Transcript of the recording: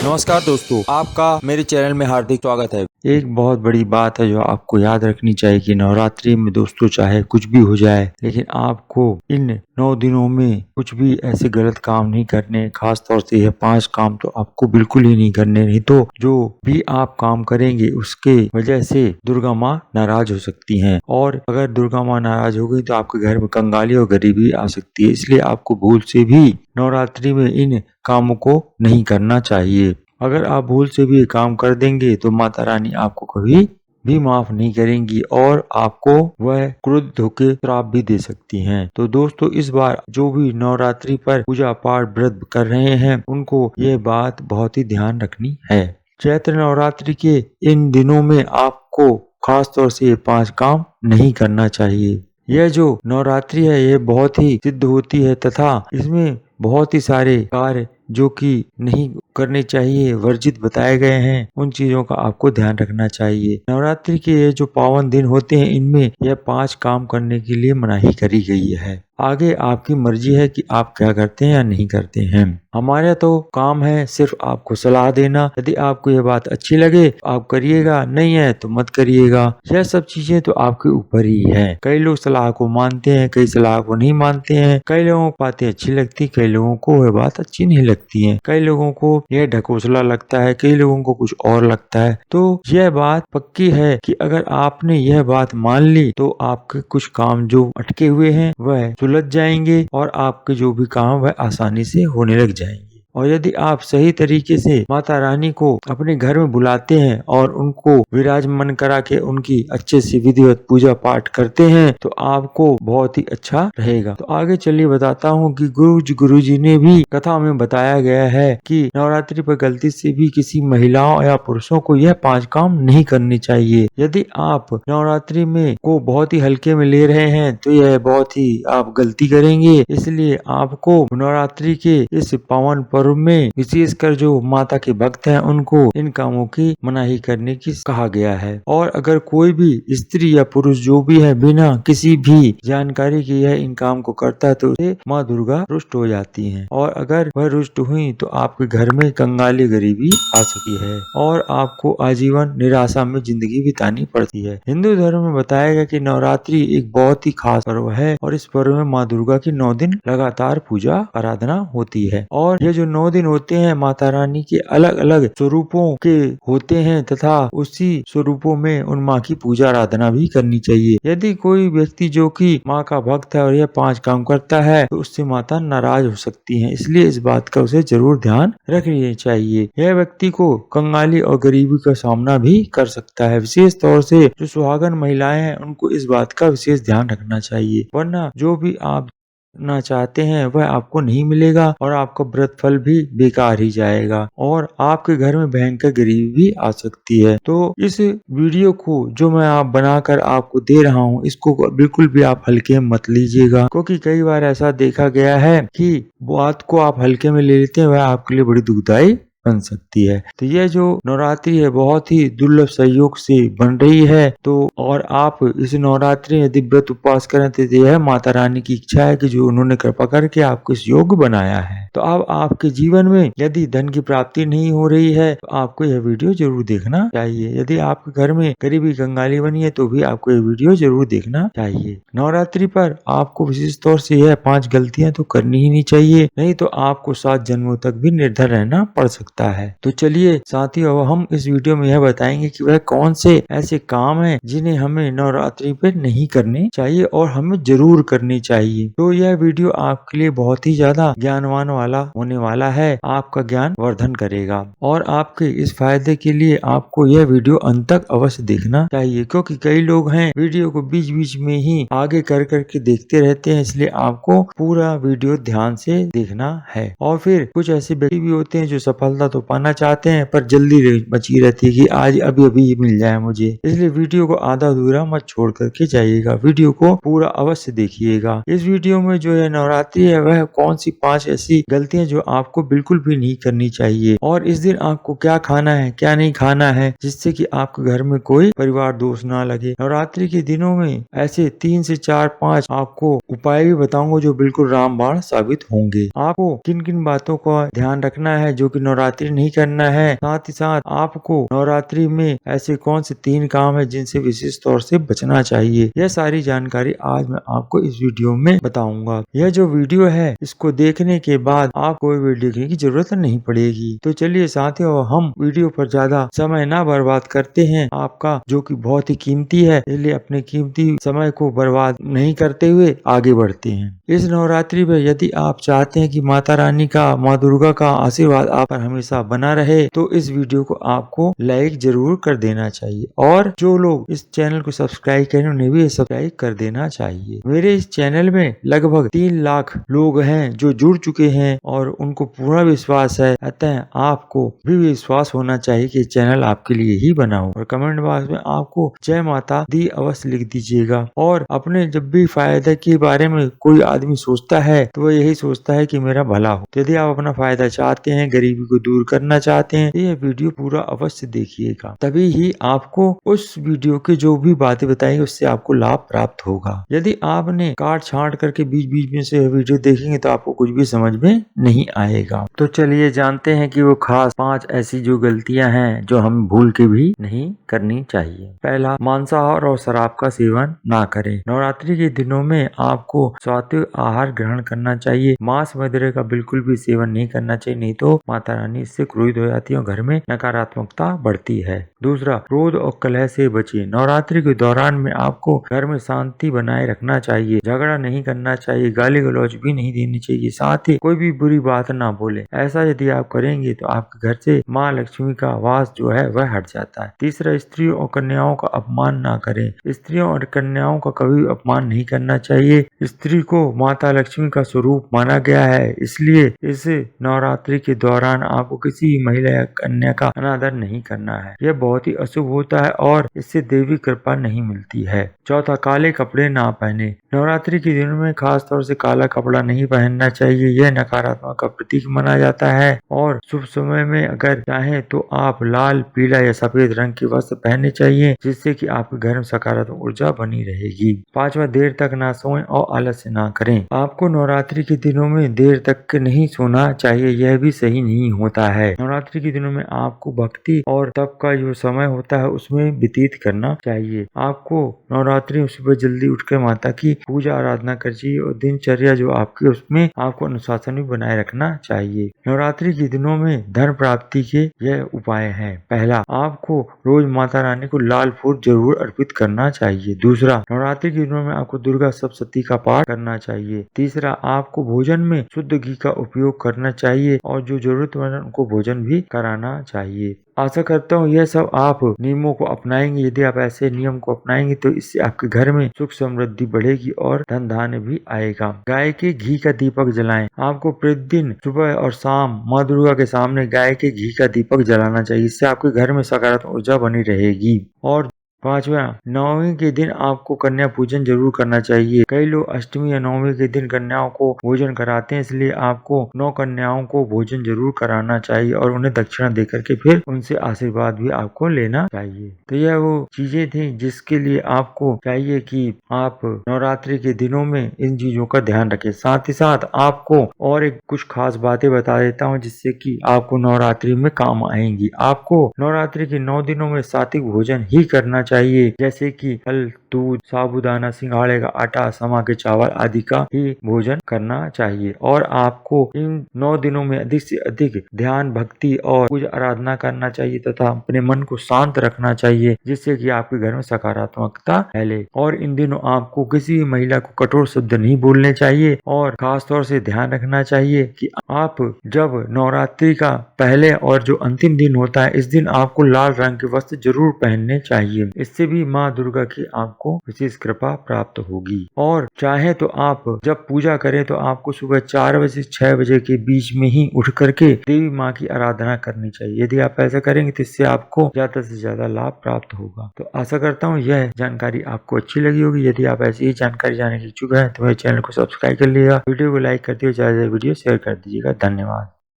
नमस्कार दोस्तों, आपका मेरे चैनल में हार्दिक स्वागत है। एक बहुत बड़ी बात है जो आपको याद रखनी चाहिए कि नवरात्रि में दोस्तों चाहे कुछ भी हो जाए, लेकिन आपको इन 9 दिनों में कुछ भी ऐसे गलत काम नहीं करने। खास तौर से यह 5 काम तो आपको बिल्कुल ही नहीं करने, नहीं तो जो भी आप काम करेंगे उसके वजह से दुर्गा माँ नाराज हो सकती हैं, और अगर दुर्गा माँ नाराज हो गई तो आपके घर में कंगाली और गरीबी आ सकती है। इसलिए आपको भूल से भी नवरात्रि में इन कामों को नहीं करना चाहिए। अगर आप भूल से भी ये काम कर देंगे तो माता रानी आपको कभी भी माफ नहीं करेंगी और आपको वह क्रुद्ध होकर श्राप भी दे सकती हैं। तो दोस्तों, इस बार जो भी नवरात्रि पर पूजा पाठ व्रत कर रहे हैं उनको ये बात बहुत ही ध्यान रखनी है। चैत्र नवरात्रि के इन दिनों में आपको खास तौर से ये 5 काम नहीं करना चाहिए। यह जो नवरात्रि है ये बहुत ही सिद्ध होती है तथा इसमें बहुत ही सारे कार्य जो कि नहीं करने चाहिए, वर्जित बताए गए हैं, उन चीजों का आपको ध्यान रखना चाहिए। नवरात्रि के ये जो पावन दिन होते हैं इनमें यह 5 काम करने के लिए मनाही करी गई है। आगे आपकी मर्जी है कि आप क्या करते हैं या नहीं करते हैं। हमारा तो काम है सिर्फ आपको सलाह देना। यदि आपको ये बात अच्छी लगे तो आप करिएगा, नहीं है तो मत करिएगा। यह सब चीजें तो आपके ऊपर ही है। कई लोग सलाह को मानते हैं, कई सलाह को नहीं मानते हैं। कई लोगों को बातें अच्छी लगती, कई लोगों को यह बात अच्छी नहीं लगती है। कई लोगों को यह ढकोसला लगता है, कई लोगों को कुछ और लगता है। तो यह बात पक्की है कि अगर आपने यह बात मान ली तो आपके कुछ काम जो अटके हुए हैं वह सुलझ जाएंगे और आपके जो भी काम वह आसानी से होने लग जाएंगे। और यदि आप सही तरीके से माता रानी को अपने घर में बुलाते हैं और उनको विराजमान करा के उनकी अच्छे से विधिवत पूजा पाठ करते हैं तो आपको बहुत ही अच्छा रहेगा। तो आगे चलिए बताता हूँ कि गुरु जी ने भी कथा में बताया गया है कि नवरात्रि पर गलती से भी किसी महिलाओं या पुरुषों को यह 5 काम नहीं करने चाहिए। यदि आप नवरात्रि में को बहुत ही हल्के में ले रहे हैं तो यह बहुत ही आप गलती करेंगे। इसलिए आपको नवरात्रि के इस पावन पर्व में विशेषकर जो माता के भक्त हैं उनको इन कामों की मनाही करने की कहा गया है। और अगर कोई भी स्त्री या पुरुष जो भी है बिना किसी भी जानकारी के यह इन काम को करता है तो उसे माँ दुर्गा रुष्ट हो जाती हैं, और अगर वह रुष्ट हुई तो आपके घर में कंगाली गरीबी आ सकती है और आपको आजीवन निराशा में जिंदगी बितानी पड़ती है। हिंदू धर्म में बताया गया कि नवरात्रि एक बहुत ही खास पर्व है और इस पर्व में माँ दुर्गा की 9 दिन लगातार पूजा आराधना होती है। और ये जो 9 दिन होते हैं माता रानी के अलग अलग स्वरूपों के होते हैं तथा उसी स्वरूपों में उन माँ की पूजा आराधना भी करनी चाहिए। यदि कोई व्यक्ति जो कि माँ का भक्त है और यह 5 काम करता है तो उससे माता नाराज हो सकती है, इसलिए इस बात का उसे जरूर ध्यान रखनी चाहिए। यह व्यक्ति को कंगाली और गरीबी का सामना भी कर सकता है। विशेष तौर से जो सुहागन महिलाएं हैं उनको इस बात का विशेष ध्यान रखना चाहिए, वरना जो भी आप ना चाहते हैं वह आपको नहीं मिलेगा और आपका व्रत फल भी बेकार ही जाएगा और आपके घर में भयंकर गरीबी भी आ सकती है। तो इस वीडियो को जो मैं आप बनाकर आपको दे रहा हूँ इसको बिल्कुल भी आप हल्के में मत लीजिएगा, क्योंकि कई बार ऐसा देखा गया है कि बात को आप हल्के में ले लेते हैं, वह आपके लिए बड़ी दुखदायी बन सकती है। तो यह जो नवरात्रि है बहुत ही दुर्लभ संयोग से बन रही है। तो और आप इस नवरात्रि में यदि व्रत उपवास करें तो यह माता रानी की इच्छा है कि जो उन्होंने कृपा करके आपको इस योग बनाया है। तो अब आपके जीवन में यदि धन की प्राप्ति नहीं हो रही है तो आपको यह वीडियो जरूर देखना चाहिए। यदि आपके घर में गरीबी कंगाली बनी है तो भी आपको यह वीडियो जरूर देखना चाहिए। नवरात्रि पर आपको विशेष तौर से यह 5 गलतियां तो करनी ही नहीं चाहिए, नहीं तो आपको 7 जन्मों तक भी निर्धन रहना पड़ सकता है। तो चलिए साथियों, अब हम इस वीडियो में यह बताएंगे कि वह कौन से ऐसे काम हैं जिन्हें हमें नवरात्रि पे नहीं करने चाहिए और हमें जरूर करने चाहिए। तो यह वीडियो आपके लिए बहुत ही ज्यादा ज्ञानवान वाला होने वाला है, आपका ज्ञान वर्धन करेगा और आपके इस फायदे के लिए आपको यह वीडियो अंत तक अवश्य देखना चाहिए, क्योंकि कई लोग हैं वीडियो को बीच बीच में ही आगे कर करके देखते रहते हैं, इसलिए आपको पूरा वीडियो ध्यान से देखना है। और फिर कुछ ऐसे व्यक्ति भी होते हैं जो सफलता तो पाना चाहते हैं पर जल्दी बची रहती है कि आज अभी अभी ये मिल जाए मुझे, इसलिए वीडियो को आधा अधूरा मत छोड़ करके जाइएगा, वीडियो को पूरा अवश्य देखिएगा। इस वीडियो में जो है नवरात्रि है वह कौन सी 5 ऐसी गलतियां जो आपको बिल्कुल भी नहीं करनी चाहिए और इस दिन आपको क्या खाना है क्या नहीं खाना है जिससे कि आपके घर में कोई परिवार दोष ना लगे। नवरात्रि के दिनों में ऐसे 3 से 4-5 आपको उपाय भी बताऊंगा जो बिल्कुल रामबाण साबित होंगे। आपको किन किन बातों का ध्यान रखना है जो कि नवरात्रि नवरात्रि नहीं करना है। साथ ही साथ आपको नवरात्रि में ऐसे कौन से 3 काम है जिनसे विशेष तौर से बचना चाहिए, यह सारी जानकारी आज मैं आपको इस वीडियो में बताऊंगा। यह जो वीडियो है इसको देखने के बाद आपको वीडियो देखने की जरूरत नहीं पड़ेगी। तो चलिए साथियों, हम वीडियो पर ज्यादा समय ना बर्बाद करते हैं आपका, जो कि बहुत ही कीमती है, इसलिए अपने कीमती समय को बर्बाद नहीं करते हुए आगे बढ़ते हैं। इस नवरात्रि में यदि आप चाहते हैं कि माता रानी का, माँ दुर्गा का आशीर्वाद आप पर हमेशा बना रहे, तो इस वीडियो को आपको लाइक जरूर कर देना चाहिए और जो लोग इस चैनल को सब्सक्राइब करें उन्हें भी सब्सक्राइब कर देना चाहिए। मेरे इस चैनल में लगभग 3 लाख लोग हैं जो जुड़ चुके हैं और उनको पूरा विश्वास है, अतः आपको भी विश्वास होना चाहिए कि चैनल आपके लिए ही बना हो। और कमेंट बॉक्स में आपको जय माता दी अवश्य लिख दीजिएगा। और अपने जब भी फायदे के बारे में कोई आदमी सोचता है तो वह यही सोचता है कि मेरा भला हो। यदि आप अपना फायदा चाहते हैं, गरीबी को दूर करना चाहते हैं, तो यह वीडियो पूरा अवश्य देखिएगा, तभी ही आपको उस वीडियो के जो भी बातें बताएंगे उससे आपको लाभ प्राप्त होगा। यदि आपने काट छांट करके बीच बीच में से वीडियो देखेंगे तो आपको कुछ भी समझ में नहीं आएगा। तो चलिए जानते हैं कि वो खास 5 ऐसी जो गलतियां हैं जो हम भूल के भी नहीं करनी चाहिए। पहला, मांसाहार और शराब का सेवन ना करें। नवरात्रि के दिनों में आपको सात्विक आहार ग्रहण करना चाहिए। मांस वगैरह का बिल्कुल भी सेवन नहीं करना चाहिए, नहीं तो माता रानी इससे क्रोधित हो जाती है और घर में नकारात्मकता बढ़ती है। दूसरा, क्रोध और कलह से बचिए। नवरात्रि के दौरान में आपको घर में शांति बनाए रखना चाहिए, झगड़ा नहीं करना चाहिए, गाली गलौज भी नहीं देनी चाहिए, साथ ही कोई भी बुरी बात ना बोले। ऐसा यदि आप करेंगे तो आपके घर से माँ लक्ष्मी का वास जो है वह हट जाता है। तीसरा, स्त्रियों और कन्याओं का अपमान ना करें। स्त्रियों और कन्याओं का कभी अपमान नहीं करना चाहिए। स्त्री को माता लक्ष्मी का स्वरूप माना गया है, इसलिए इस नवरात्रि के दौरान आपको किसी भी महिला या कन्या का अनादर नहीं करना है। यह बहुत ही अशुभ होता है और इससे देवी कृपा नहीं मिलती है। चौथा, काले कपड़े ना पहने। नवरात्रि के दिनों में खास तौर से काला कपड़ा नहीं पहनना चाहिए, यह नकारात्मक का प्रतीक माना जाता है और शुभ समय में अगर चाहें तो आप लाल, पीला या सफेद रंग के वस्त्र पहनने चाहिए, जिससे कि आपके घर में सकारात्मक ऊर्जा बनी रहेगी। पांचवा, देर तक ना सोएं और आलस्य ना करें। आपको नवरात्रि के दिनों में देर तक नहीं सोना चाहिए, यह भी सही नहीं होता है। नवरात्रि के दिनों में आपको भक्ति और तप का जो समय होता है उसमें व्यतीत करना चाहिए। आपको नवरात्रि में सुबह जल्दी उठकर माता की पूजा आराधना करनी चाहिए और दिनचर्या जो आपकी उसमें आपको अनुशासन भी बनाए रखना चाहिए। नवरात्रि के दिनों में धन प्राप्ति के यह उपाय हैं। पहला, आपको रोज माता रानी को लाल फूल जरूर अर्पित करना चाहिए। दूसरा, नवरात्रि के दिनों में आपको दुर्गा सप्तशती का पाठ करना चाहिए। तीसरा, आपको भोजन में शुद्ध घी का उपयोग करना चाहिए और जो जरूरतमंद है उनको भोजन भी कराना चाहिए। आशा करता हूँ यह सब आप नियमों को अपनाएंगे। यदि आप ऐसे नियम को अपनाएंगे तो इससे आपके घर में सुख समृद्धि बढ़ेगी और धन धान्य भी आएगा। गाय के घी का दीपक जलाएं। आपको प्रतिदिन सुबह और शाम माँ दुर्गा के सामने गाय के घी का दीपक जलाना चाहिए, इससे आपके घर में सकारात्मक ऊर्जा बनी रहेगी। और पांचवा, नवमी के दिन आपको कन्या पूजन जरूर करना चाहिए। कई लोग अष्टमी या नवमी के दिन कन्याओं को भोजन कराते हैं, इसलिए आपको 9 कन्याओं को भोजन जरूर कराना चाहिए और उन्हें दक्षिणा देकर के फिर उनसे आशीर्वाद भी आपको लेना चाहिए। तो यह वो चीजें थी जिसके लिए आपको चाहिए कि आप नवरात्रि के दिनों में इन चीजों का ध्यान रखें। साथ ही साथ आपको और एक कुछ खास बातें बता देता हूँ जिससे कि आपको नवरात्रि में काम आएंगी। आपको नवरात्रि के 9 दिनों में सात्विक भोजन ही करना चाहिए, जैसे कि फल, दूध, साबूदाना, सिंघाड़े का आटा, समा के चावल आदि का ही भोजन करना चाहिए। और आपको इन 9 दिनों में अधिक से अधिक ध्यान, भक्ति और पूजा आराधना करना चाहिए तथा अपने मन को शांत रखना चाहिए, जिससे कि आपके घर में सकारात्मकता फैले। और इन दिनों आपको किसी भी महिला को कठोर शब्द नहीं बोलने चाहिए और खास तौर से ध्यान रखना चाहिए कि आप जब नवरात्रि का पहले और जो अंतिम दिन होता है, इस दिन आपको लाल रंग के वस्त्र जरूर पहनने चाहिए। इससे भी माँ दुर्गा की आपको विशेष कृपा प्राप्त होगी। और चाहे तो आप जब पूजा करें तो आपको सुबह 4 बजे से 6 बजे के बीच में ही उठ करके देवी माँ की आराधना करनी चाहिए। यदि आप ऐसा करेंगे तो इससे आपको ज्यादा से ज्यादा लाभ प्राप्त होगा। तो आशा करता हूँ यह जानकारी आपको अच्छी लगी होगी। यदि आप ऐसी ही जानकारी जानने की इच्छुक है तो मेरे चैनल को सब्सक्राइब कर लीजिएगा, वीडियो को लाइक करते हुए ज्यादा वीडियो शेयर कर दीजिएगा। धन्यवाद।